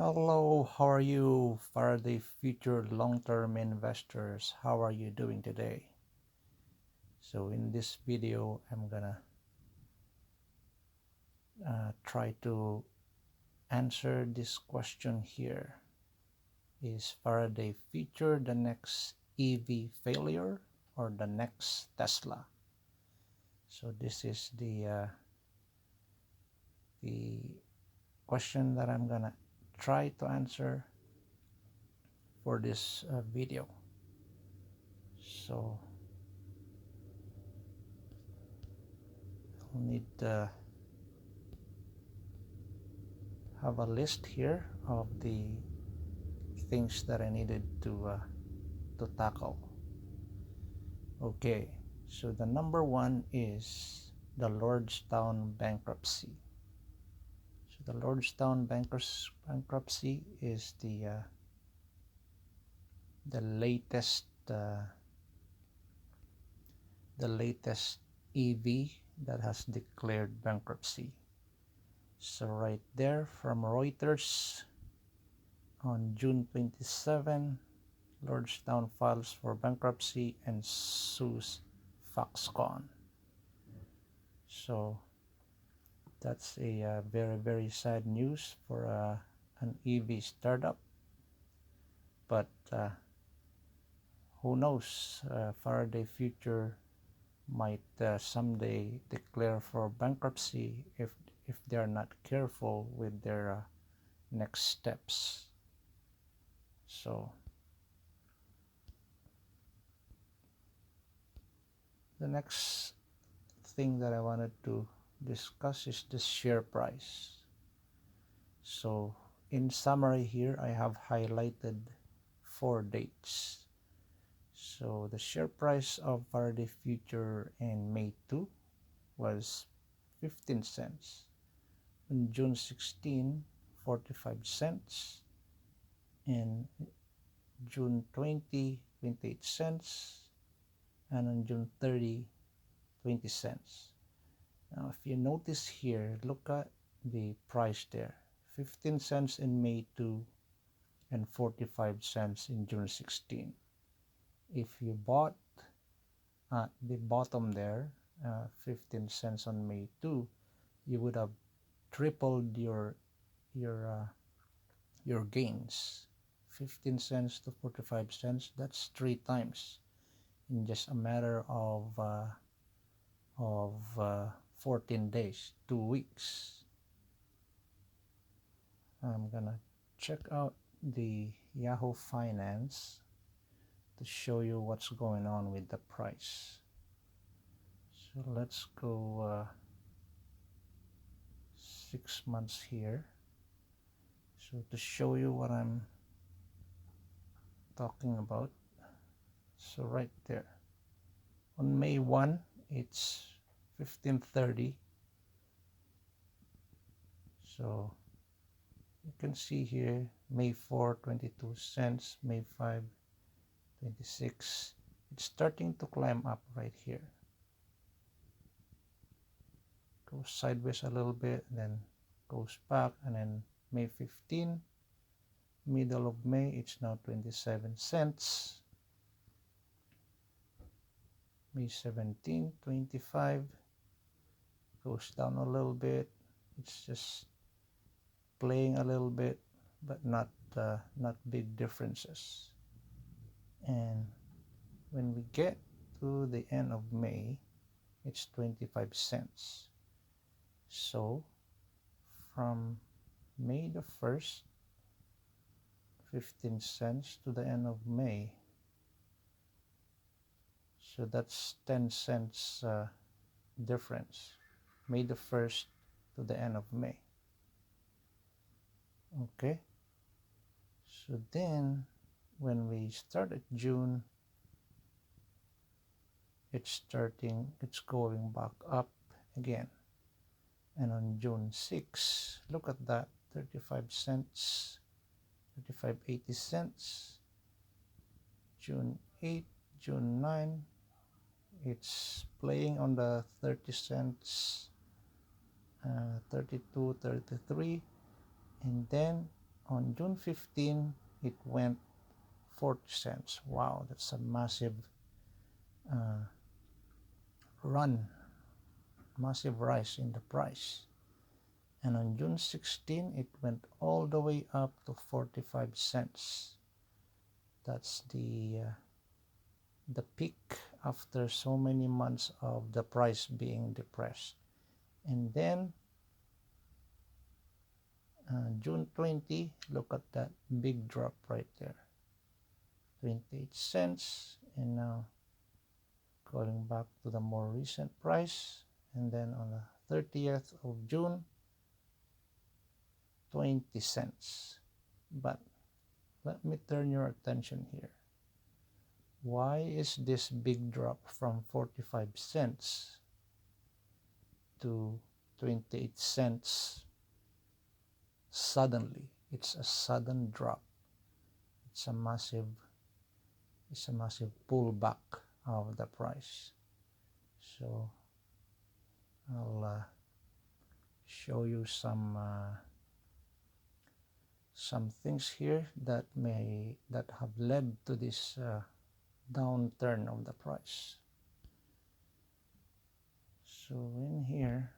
Hello, how are you, Faraday Future long-term investors? How are you doing today? So in this video, I'm gonna try to answer this question here. Is Faraday Future the next EV failure or the next Tesla? So this is the question that I'm gonna try to answer for this video. So I'll need to have a list here of the things that I needed to tackle. Okay, so the number one is the Lordstown bankruptcy. So the Lordstown bankruptcy is the latest EV that has declared bankruptcy. So right there from Reuters on June 27, Lordstown files for bankruptcy and sues Foxconn. So that's a very, very sad news for an EV startup. But who knows? Faraday Future might someday declare for bankruptcy if they're not careful with their next steps. So the next thing that I wanted to discuss is the share price. So in summary here, I have highlighted 4 dates. So the share price of Faraday Future in May 2 was 15 cents. On June 16, 45 cents. In June 20, 28 cents. And on June 30, 20 cents. Now, if you notice here, look at the price there. 15 cents in May 2 and 45 cents in June 16. If you bought at the bottom there, 15 cents on May 2, you would have tripled your gains. 15 cents to 45 cents, that's 3 times in just a matter of 14 days, 2 weeks. I'm gonna check out the Yahoo Finance to show you what's going on with the price. So let's go 6 months here. So to show you what I'm talking about, so right there on May 1 it's 15.30. So you can see here May 4 22 cents, May 5 26. It's starting to climb up right here. Goes sideways a little bit, then goes back, and then May 15, middle of May, it's now 27 cents. May 17, 25, goes down a little bit. It's just playing a little bit, but not big differences. And when we get to the end of May, it's 25 cents. So from May the 1st, 15 cents to the end of May, so that's 10 cents difference, May the 1st to the end of May. Okay, so then when we start at June, it's going back up again. And on June 6, look at that, 35 cents, 35.80 cents. June 8, June 9, it's playing on the 30 cents, 32, 33. And then on June 15 it went 40 cents. Wow, that's a massive massive rise in the price. And on June 16 it went all the way up to 45 cents. That's the peak after so many months of the price being depressed. And then June 20, look at that big drop right there, 28 cents, and now going back to the more recent price. And then on the 30th of June, 20 cents. But let me turn your attention here. Why is this big drop from 45 cents to 28 cents suddenly? It's a sudden drop. It's a massive pullback of the price. So I'll show you some things here that have led to this downturn of the price. So in here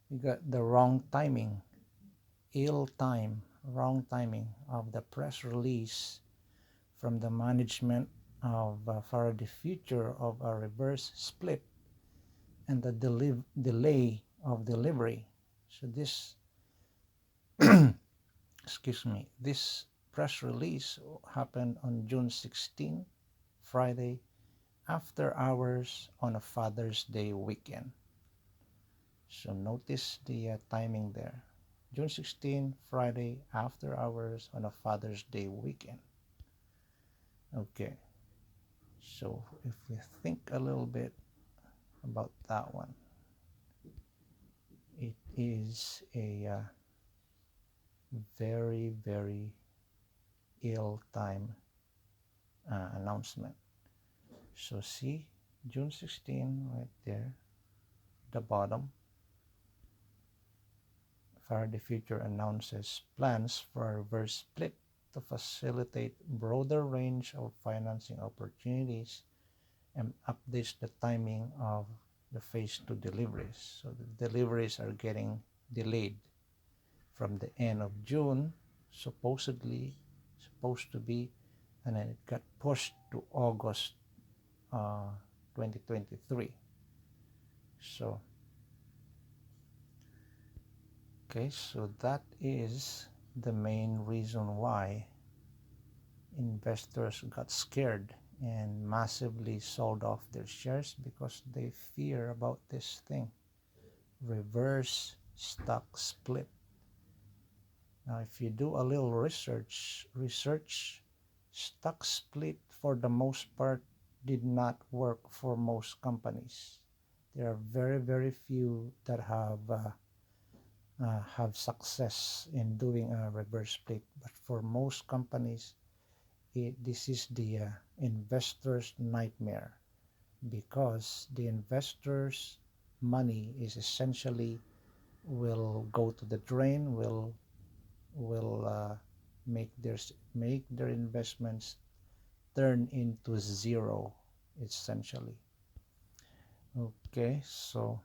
we got the wrong timing of the press release from the management of Faraday Future of a reverse split and the delay of delivery. So this this press release happened on June 16, Friday, after hours on a Father's Day weekend. So notice the timing there. June 16, Friday, after hours on a Father's Day weekend. Okay, so if we think a little bit about that one, it is a very, very ill-timed announcement. So see, June 16 right there, the bottom, Faraday Future announces plans for a reverse split to facilitate broader range of financing opportunities and updates the timing of the phase 2 deliveries. So the deliveries are getting delayed from the end of June, supposed to be, and then it got pushed to August 2023. So okay, so that is the main reason why investors got scared and massively sold off their shares, because they fear about this thing, reverse stock split. Now if you do a little research, stock split for the most part did not work for most companies. There are very, very few that have success in doing a reverse split, but for most companies this is the investor's nightmare, because the investor's money is essentially will go to the drain, will make their investments turn into zero essentially. Okay, so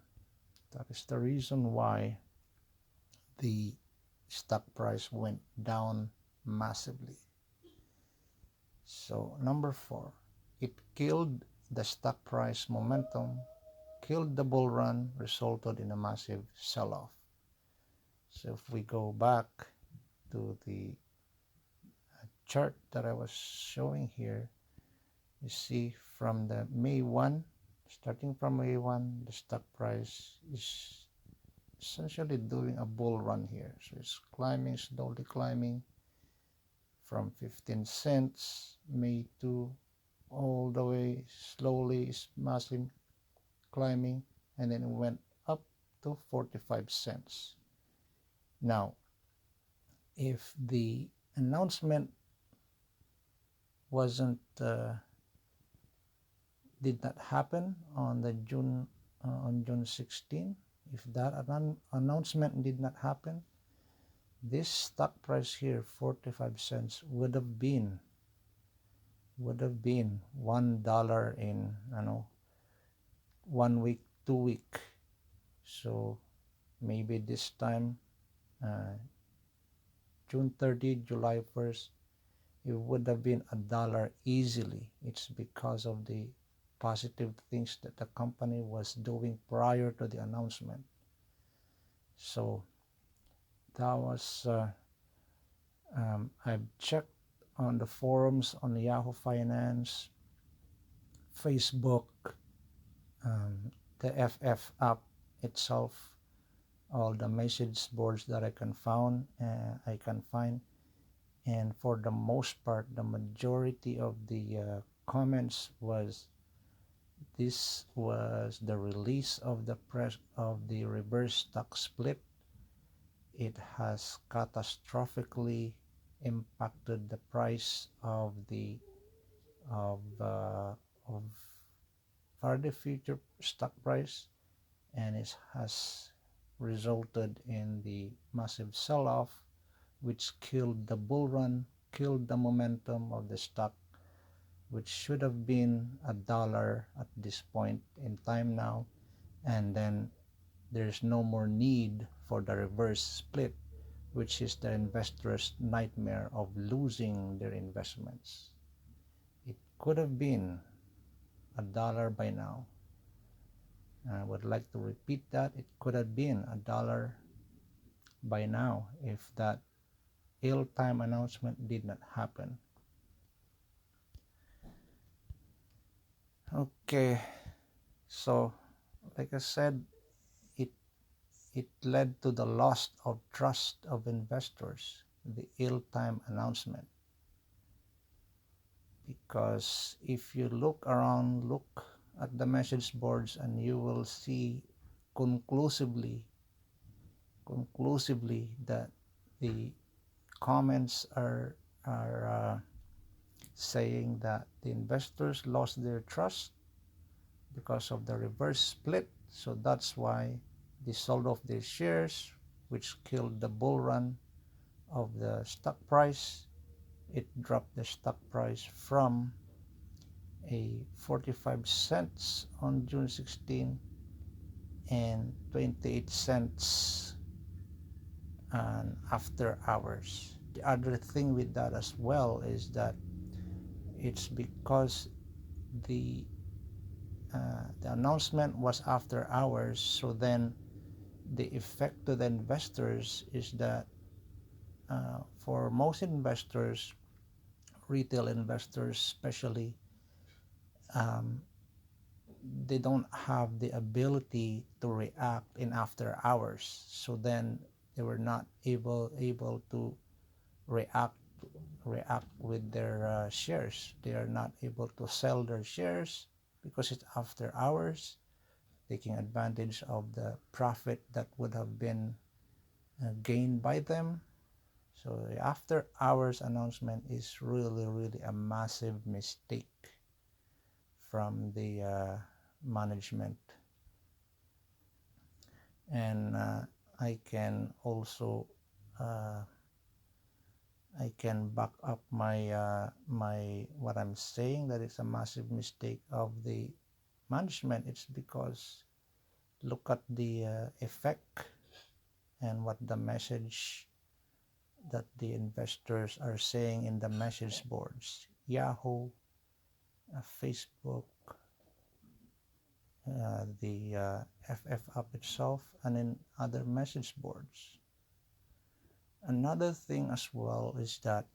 that is the reason why the stock price went down massively. So number 4, it killed the stock price momentum, killed the bull run, resulted in a massive sell-off. So if we go back to the chart that I was showing here, you see from the May 1, starting from May 1, the stock price is essentially doing a bull run here. So it's climbing, slowly climbing from 15 cents, May 2, all the way slowly, massive climbing, and then it went up to 45 cents. Now, if the announcement did not happen on June 16, if that announcement did not happen, this stock price here, 45 cents, would have been $1 in, 1 week, 2 week. So maybe this time, June 30, July 1st, it would have been $1 easily. It's because of the positive things that the company was doing prior to the announcement. So that was, I've checked on the forums on Yahoo Finance, Facebook, the FF app itself, all the message boards that I can find, and for the most part, the majority of the comments was this was the release of the press of the reverse stock split. It has catastrophically impacted the price of of Faraday Future stock price, and it has resulted in the massive sell-off, which killed the bull run, killed the momentum of the stock, which should have been $1 at this point in time now, and then there's no more need for the reverse split, which is the investor's nightmare of losing their investments. It could have been $1 by now. I would like to repeat that. It could have been $1 by now if that ill-timed announcement did not happen. Okay, so like I said, it led to the loss of trust of investors, the ill-timed announcement. Because if you look around, look at the message boards, and you will see conclusively that the comments are saying that the investors lost their trust because of the reverse split. So that's why they sold off their shares, which killed the bull run of the stock price. It dropped the stock price from a 45 cents on June 16 and 28 cents on after hours. The other thing with that as well is that it's because the announcement was after hours, so then the effect to the investors is that for most investors, retail investors especially, they don't have the ability to react in after hours, so then they were not able to react with their shares. They are not able to sell their shares because it's after hours, taking advantage of the profit that would have been gained by them. So the after hours announcement is really a massive mistake from the management. And I can also I can back up my what I'm saying, that it's a massive mistake of the management. It's because look at the effect and what the message that the investors are saying in the message boards, Yahoo, Facebook, the FF app itself, and in other message boards. Another thing as well is that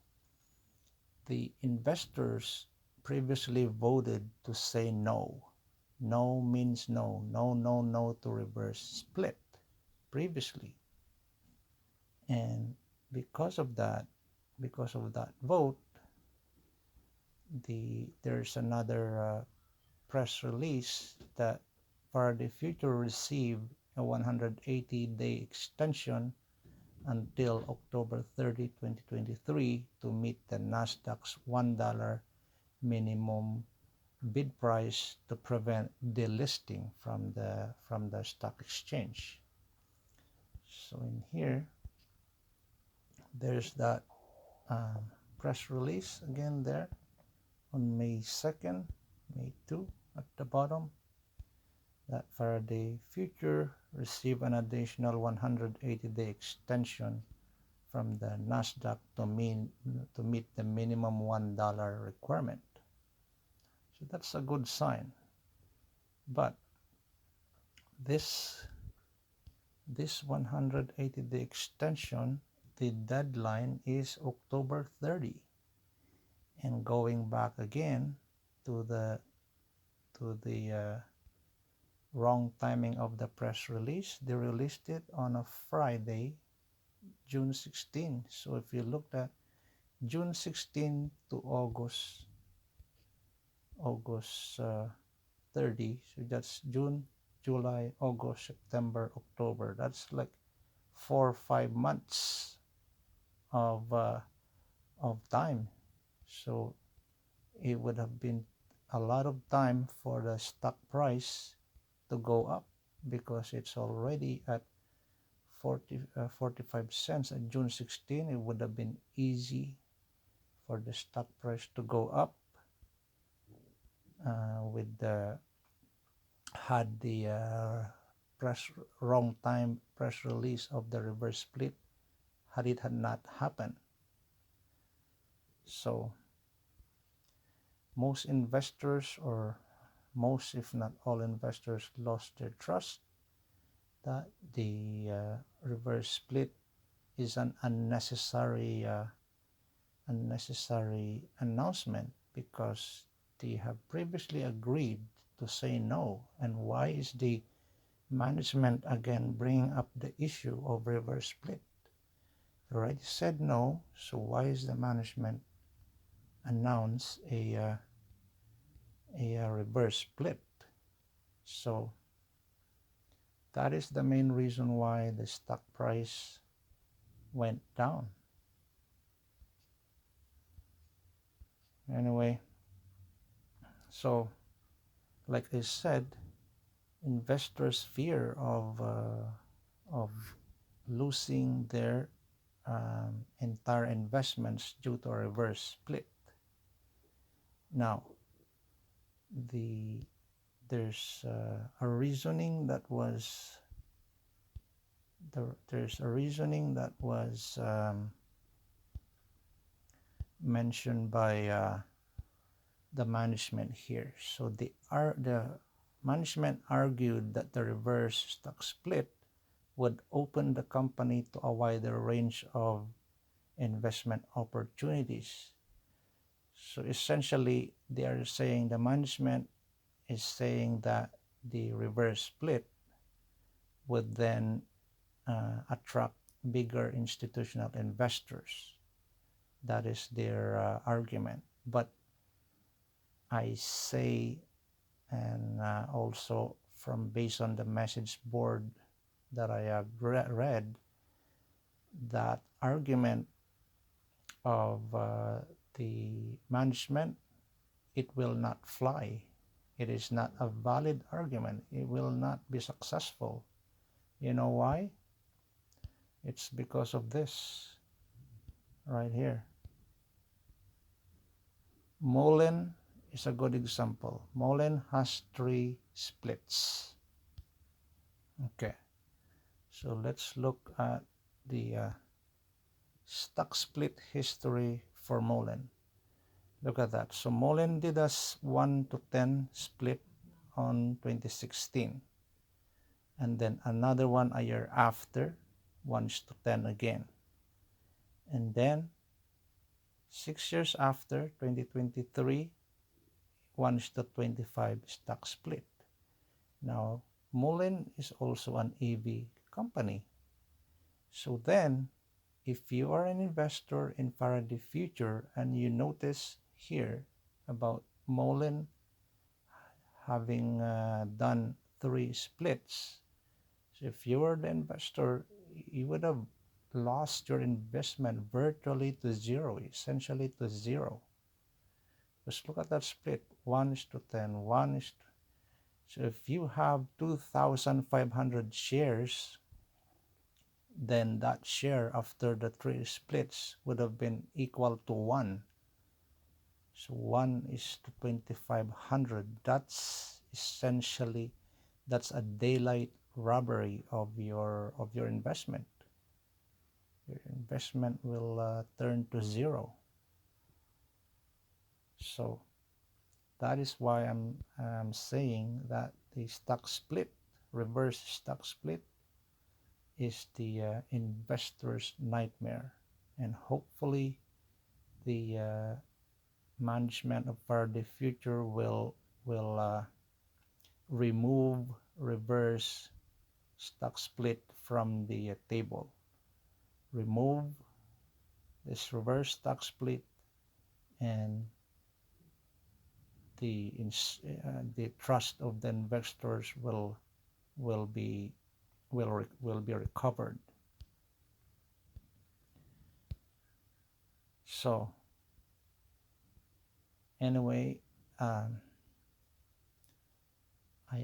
the investors previously voted to say no. No means no. No to reverse split previously. And because of that vote, there's another press release that Faraday Future received a 180-day extension until October 30, 2023 to meet the NASDAQ's $1 minimum bid price to prevent delisting from the stock exchange. So in here, There's that press release again there on May 2nd, May 2 at the bottom, that Faraday Future received an additional 180-day extension from the NASDAQ to meet the minimum $1 requirement. So that's a good sign. But this 180-day extension, the deadline is October 30. And going back again to the wrong timing of the press release, they released it on a Friday, June 16. So if you looked at June 16 to August 30, so that's June, July, August, September, October. That's like 4 or 5 months of time. So it would have been a lot of time for the stock price to go up, because it's already at 45 cents at June 16. It would have been easy for the stock price to go up with the wrong time press release of the reverse split, had it not happened. So most investors, or most if not all investors, lost their trust that the reverse split is an unnecessary announcement, because they have previously agreed to say no. And why is the management again bringing up the issue of reverse split? They already said no, so why is the management announce a reverse split? So that is the main reason why the stock price went down. Anyway, so like I said, investors' fear of losing their entire investments due to a reverse split. Now, there's a reasoning that was mentioned by the management here. So the management argued that the reverse stock split would open the company to a wider range of investment opportunities. So essentially, they are saying, the management is saying that the reverse split would then attract bigger institutional investors. That is their argument. But I say, and also based on the message board that I have read, that argument of the management, it will not fly. It is not a valid argument. It will not be successful. You know why? It's because of this right here. Mullen is a good example. Mullen has 3 splits. Okay, so let's look at the stock split history for Mullen. Look at that. So Mullen did a 1-to-10 split on 2016, and then another one a year after, 1-to-10 again, and then 6 years after, 2023, 1-to-25 stock split. Now, Mullen is also an EV company. So then, if you are an investor in Faraday Future and you notice here about Mullen having done 3 splits, so if you were the investor, you would have lost your investment virtually to zero, essentially to zero. Just look at that split, 1-to-10, so if you have 2,500 shares, then that share after the 3 splits would have been equal to 1. So 1 is to 2500. That's essentially, that's a daylight robbery of your investment. Your investment will turn to zero. So that is why I'm saying that the stock split, reverse stock split, is the investor's nightmare. And hopefully the management of Faraday Future will remove reverse stock split from the table. Remove this reverse stock split, and the trust of the investors will be recovered. So anyway, I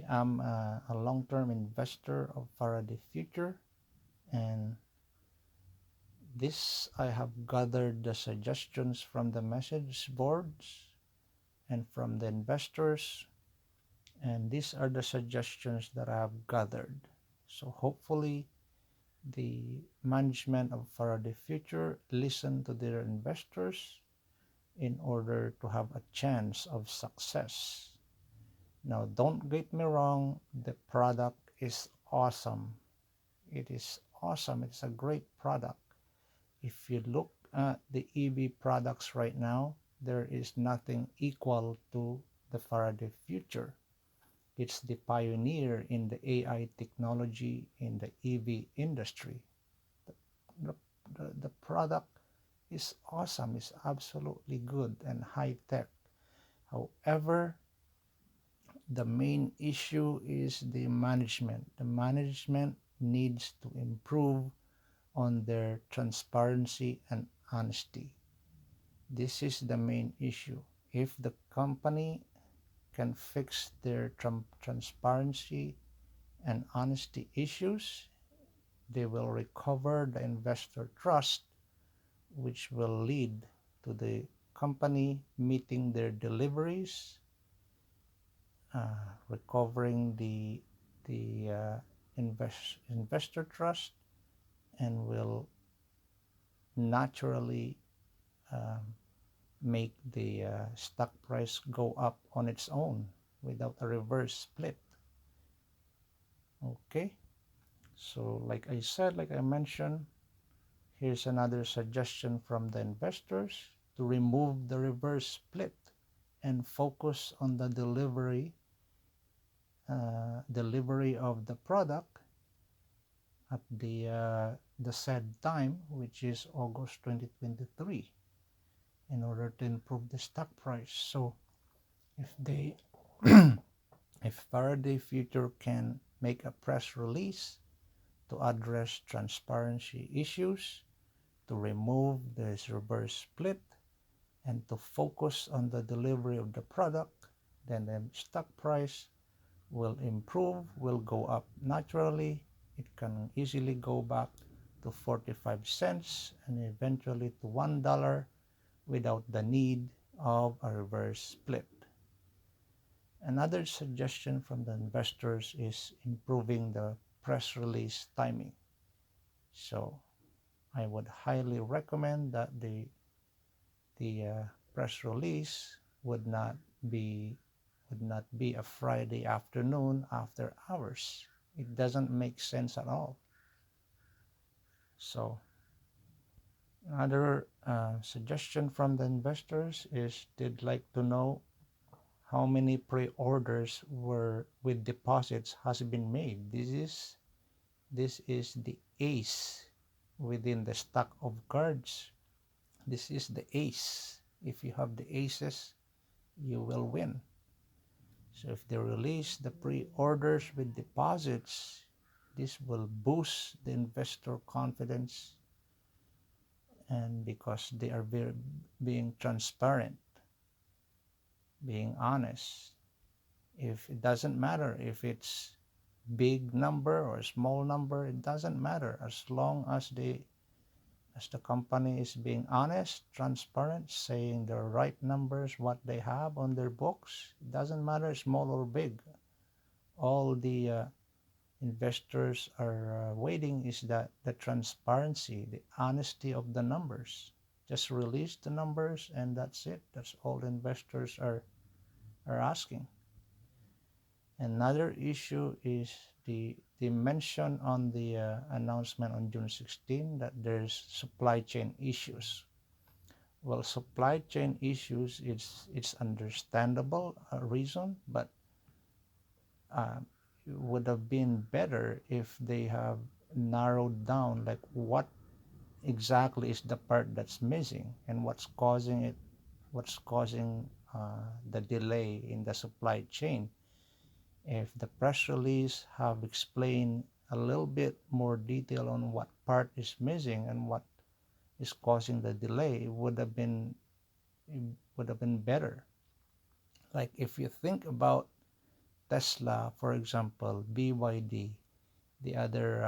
am a long-term investor of Faraday Future, and this I have gathered the suggestions from the message boards and from the investors, and these are the suggestions that I have gathered. So hopefully the management of Faraday Future listen to their investors in order to have a chance of success. Now, don't get me wrong, the product is awesome. It is awesome. It's a great product. If you look at the EV products right now, there is nothing equal to the Faraday Future. It's the pioneer in the AI technology in the EV industry. The product is awesome. It's absolutely good and high tech. However, the main issue is the management. The management needs to improve on their transparency and honesty. This is the main issue. If the company can fix their transparency and honesty issues, they will recover the investor trust, which will lead to the company meeting their deliveries, recovering the investor trust, and will naturally make the stock price go up on its own without a reverse split. Okay, so like I mentioned, here's another suggestion from the investors: to remove the reverse split and focus on the delivery of the product at the said time, which is August 2023, in order to improve the stock price. So if they if Faraday Future can make a press release to address transparency issues, to remove this reverse split, and to focus on the delivery of the product, then the stock price will improve, will go up naturally. It can easily go back to 45 cents and eventually to $1 without the need of a reverse split. Another suggestion from the investors is improving the press release timing. So I would highly recommend that the press release would not be a Friday afternoon after hours. It doesn't make sense at all. So another suggestion from the investors is they'd like to know how many pre-orders were with deposits has been made. This is the ace within the stack of cards. This is the ace. If you have the aces, you will win. So if they release the pre-orders with deposits, this will boost the investor confidence, and because they are being transparent, being honest. If it doesn't matter if it's big number or a small number, it doesn't matter as long as the company is being honest, transparent, saying the right numbers, what they have on their books. It doesn't matter small or big. All the investors are waiting is that the transparency, the honesty of the numbers. Just release the numbers and that's it. That's all investors are asking. Another issue is the mention on the announcement on June 16 that there's supply chain issues. Well, supply chain issues, it's understandable reason, but it would have been better if they have narrowed down like what exactly is the part that's missing and what's causing it, what's causing the delay in the supply chain. If the press release have explained a little bit more detail on what part is missing and what is causing the delay, it would have been better. Like if you think about Tesla, for example, BYD, the other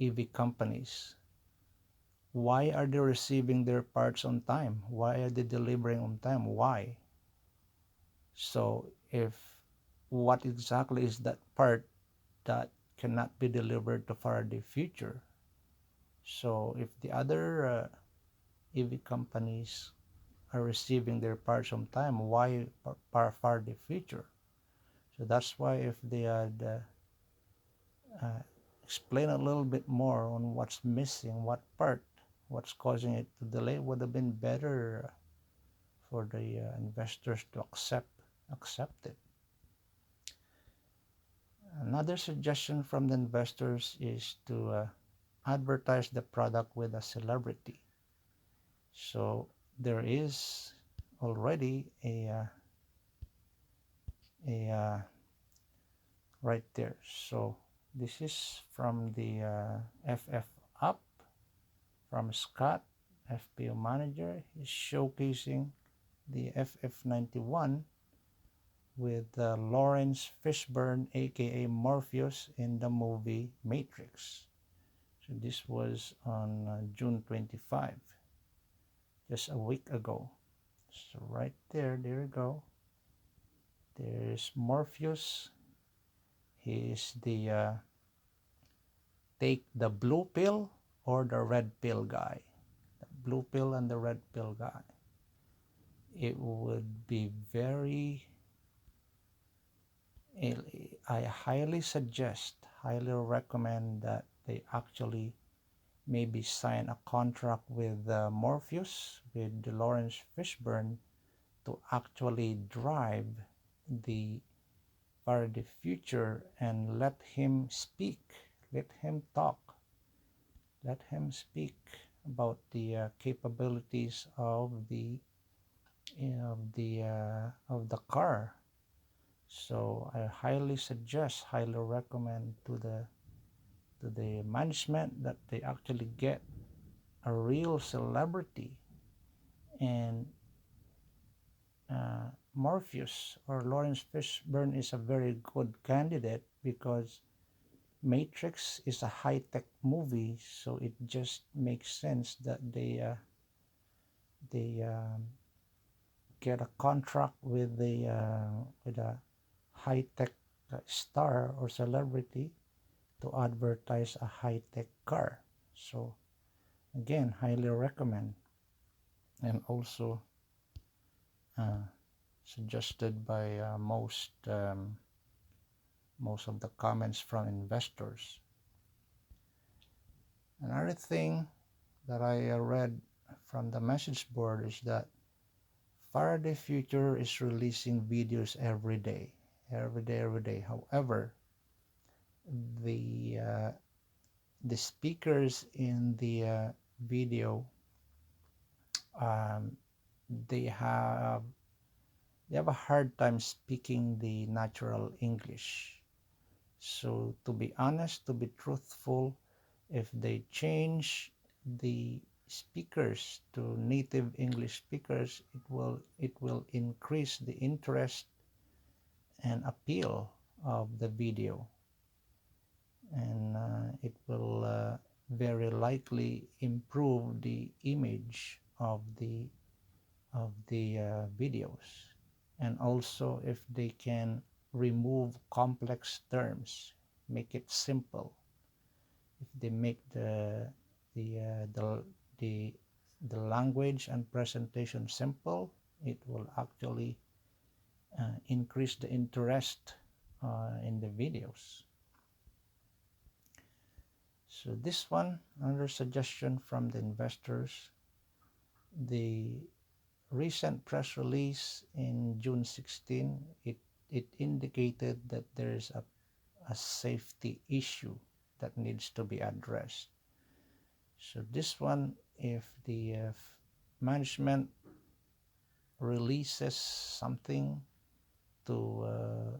EV companies, why are they receiving their parts on time? Why are they delivering on time? Why? So if what exactly is that part that cannot be delivered to Faraday Future? So if the other EV companies are receiving their parts on time, why Faraday Future? So that's why if they had explain a little bit more on what's missing, what part, what's causing it to delay, would have been better for the investors to accept it. Another suggestion from the investors is to advertise the product with a celebrity. So there is already a right there. So this is from the FF Up from Scott, FPO manager. He's showcasing the FF91 with Lawrence Fishburne, aka Morpheus, in the movie Matrix. So this was on June 25, just a week ago. So right there you go. There's Morpheus. He is the take the blue pill or the red pill guy. The blue pill and the red pill guy. It would be I highly recommend that they actually maybe sign a contract with Morpheus, with Lawrence Fishburne, to actually drive the Faraday Future and let him speak, let him talk, let him speak about the capabilities of the car. So I highly recommend to the management that they actually get a real celebrity, and Morpheus or Lawrence Fishburne is a very good candidate because Matrix is a high-tech movie, so it just makes sense that they get a contract with a high-tech star or celebrity to advertise a high-tech car. So again, highly recommend, and also suggested by most of the comments from investors. Another thing that I read from the message board is that Faraday Future is releasing videos every day. However, the speakers in the video, they have a hard time speaking the natural English. So to be honest, to be truthful, if they change the speakers to native English speakers, it will increase the interest and appeal of the video, and it will very likely improve the image of the videos. And also, if they can remove complex terms, make it simple. If they make the uh, the the the language and presentation simple, it will actually increase the interest in the videos. So this one, another suggestion from the investors, the recent press release in June 16, it indicated that there is a safety issue that needs to be addressed. So this one, if the management releases something to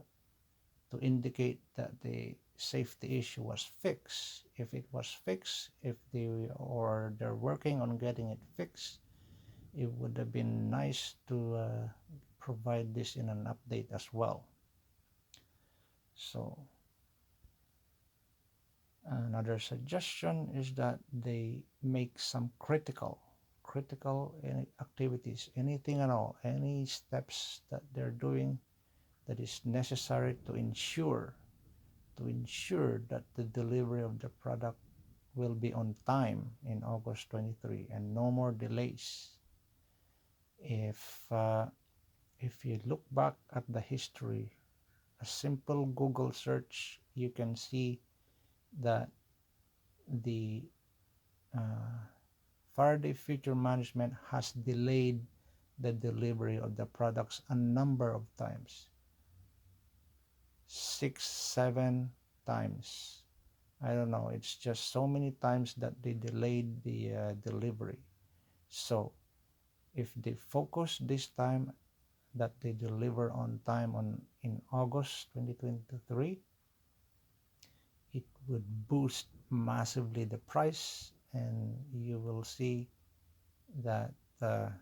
indicate that the safety issue was fixed, if it was fixed, if they're working on getting it fixed, it would have been nice to provide this in an update as well. So another suggestion is that they make some critical activities, anything at all, any steps that they're doing that is necessary to ensure that the delivery of the product will be on time in August 23 and no more delays. If you look back at the history, a simple Google search, you can see that the uh, Faraday Future management has delayed the delivery of the products a number of times, 6, 7 times. I don't know, it's just so many times that they delayed the delivery. So if they focus this time that they deliver on time in August 2023, it would boost massively the price, and you will see that um,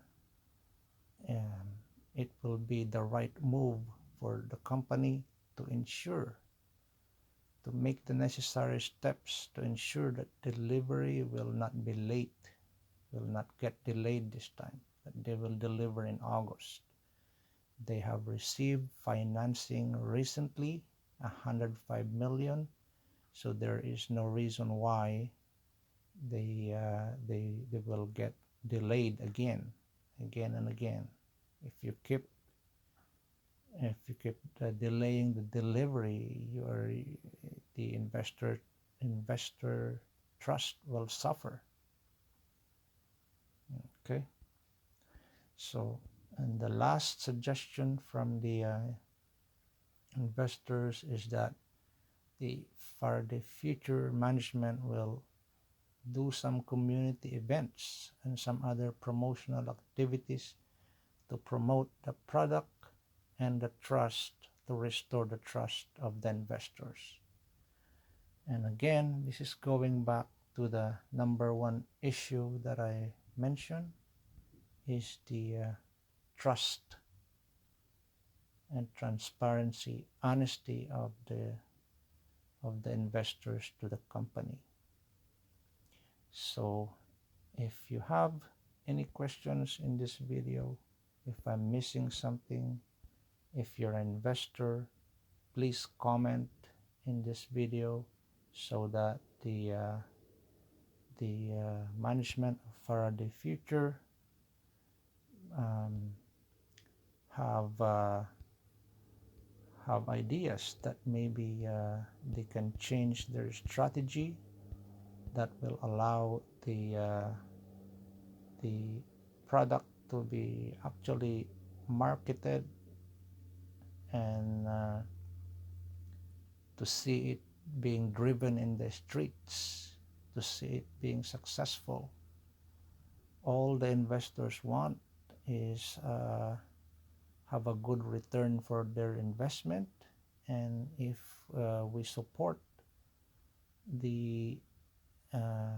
it will be the right move for the company to make the necessary steps to ensure that delivery will not be late, will not get delayed this time, that they will deliver in August. They have received financing recently, 105 million, so there is no reason why they will get delayed again and again. If you keep delaying the delivery, the investor trust will suffer. Okay, so, and the last suggestion from the investors is that the Faraday Future management will do some community events and some other promotional activities to promote the product and the trust, to restore the trust of the investors. And again, this is going back to the number one issue that I mentioned, is the trust and transparency, honesty of the investors to the company. So if you have any questions in this video, if I'm missing something, if you're an investor, please comment in this video so that the management of Faraday Future um, have ideas that maybe they can change their strategy that will allow the product to be actually marketed and to see it being driven in the streets, to see it being successful. All the investors want is have a good return for their investment, and if we support the uh,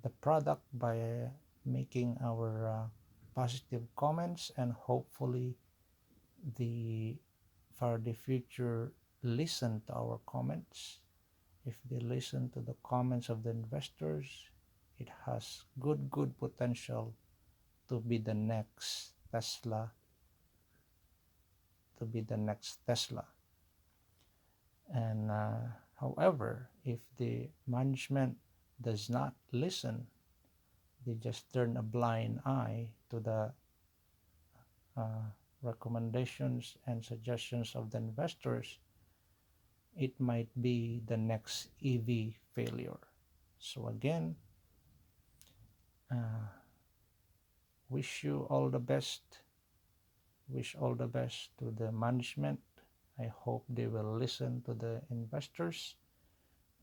the product by making our positive comments, and hopefully the Faraday Future listen to our comments, if they listen to the comments of the investors, it has good potential to be the next Tesla, And however, if the management does not listen, they just turn a blind eye to the recommendations and suggestions of the investors, it might be the next EV failure. So again, wish all the best to the management. I hope they will listen to the investors.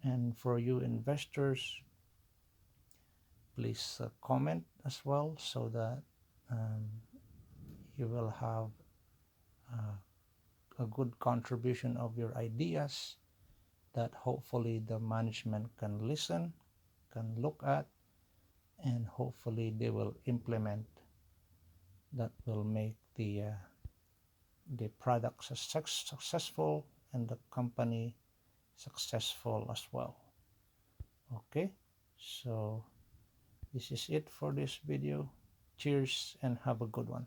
And for you investors, please comment as well, so that you will have a good contribution of your ideas that hopefully the management can listen, can look at, and hopefully they will implement, that will make the product successful and the company successful as well. Okay, so this is it for this video. Cheers and have a good one.